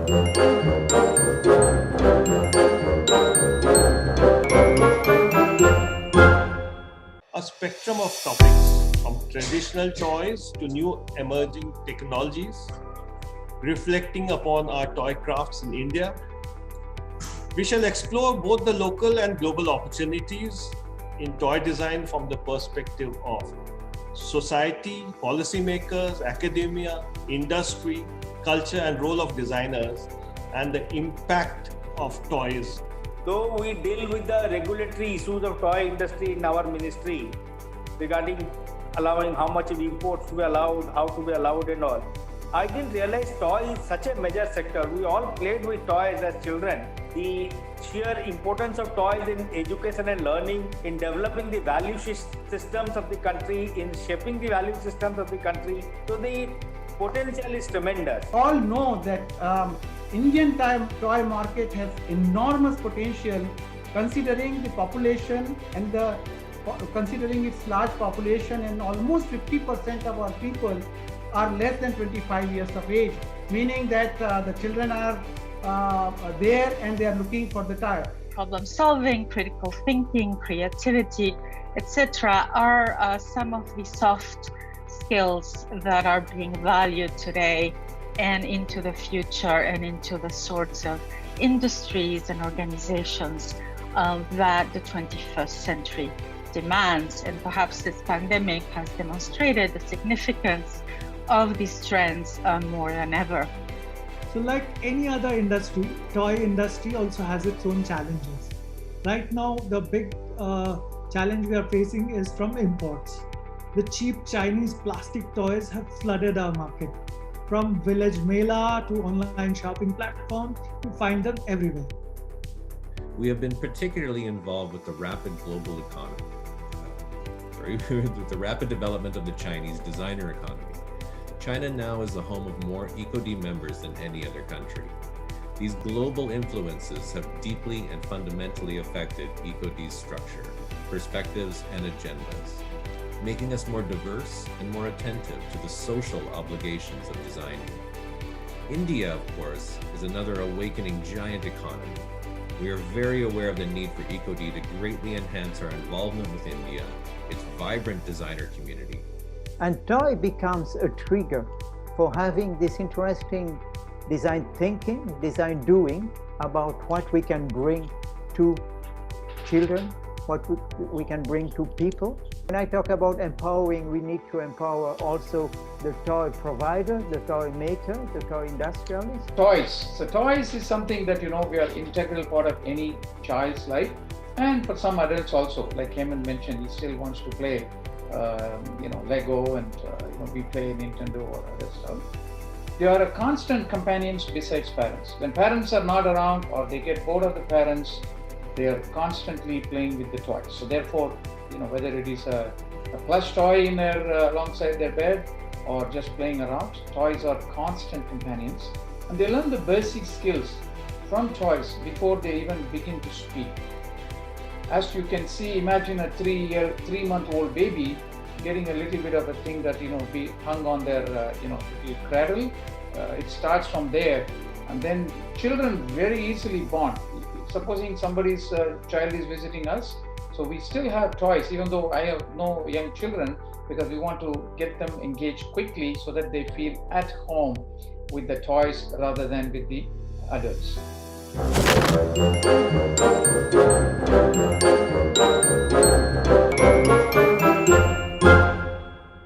A spectrum of topics, from traditional toys to new emerging technologies, reflecting upon our toy crafts in India. We shall explore both the local and global opportunities in toy design from the perspective of society, policymakers, academia, industry, culture, and role of designers, and the impact of toys. Though we deal with the regulatory issues of toy industry in our ministry regarding allowing how much imports to be allowed, how to be allowed and all, I didn't realize toy is such a major sector. We all played with toys as children. The sheer importance of toys in education and learning, in developing the value systems of the country, in shaping the value systems of the country. So the potential is tremendous. All know that Indian toy market has enormous potential, considering the population and considering its large population, and almost 50% of our people are less than 25 years of age, meaning that the children are there and they are looking for the toy. Problem solving, critical thinking, creativity, etc. are some of the soft skills that are being valued today and into the future, and into the sorts of industries and organizations that the 21st century demands. And perhaps this pandemic has demonstrated the significance of these trends more than ever. So like any other industry, toy industry also has its own challenges. Right now, the big challenge we are facing is from imports. The cheap Chinese plastic toys have flooded our market. From village mela to online shopping platforms, you find them everywhere. We have been particularly involved with the rapid global economy. With the rapid development of the Chinese designer economy. China now is the home of more EcoD members than any other country. These global influences have deeply and fundamentally affected EcoD's structure, perspectives, and agendas, making us more diverse and more attentive to the social obligations of designing. India, of course, is another awakening giant economy. We are very aware of the need for EcoD to greatly enhance our involvement with India, its vibrant designer community. And toy becomes a trigger for having this interesting design thinking, design doing about what we can bring to children, what we can bring to people. When I talk about empowering, we need to empower also the toy provider, the toy maker, the toy industrialist. Toys. So toys is something that, we are integral part of any child's life. And for some adults also, like Hemant mentioned, he still wants to play, Lego and, we play Nintendo or other stuff. They are a constant companions besides parents. When parents are not around or they get bored of the parents, they are constantly playing with the toys. So therefore, whether it is a plush toy in their alongside their bed or just playing around, toys are constant companions. And they learn the basic skills from toys before they even begin to speak. As you can see, imagine a 3-month-old baby getting a little bit of a thing that, be hung on their, little cradle. It starts from there. And then children very easily bond. Supposing somebody's child is visiting us, so we still have toys, even though I have no young children, because we want to get them engaged quickly so that they feel at home with the toys rather than with the adults.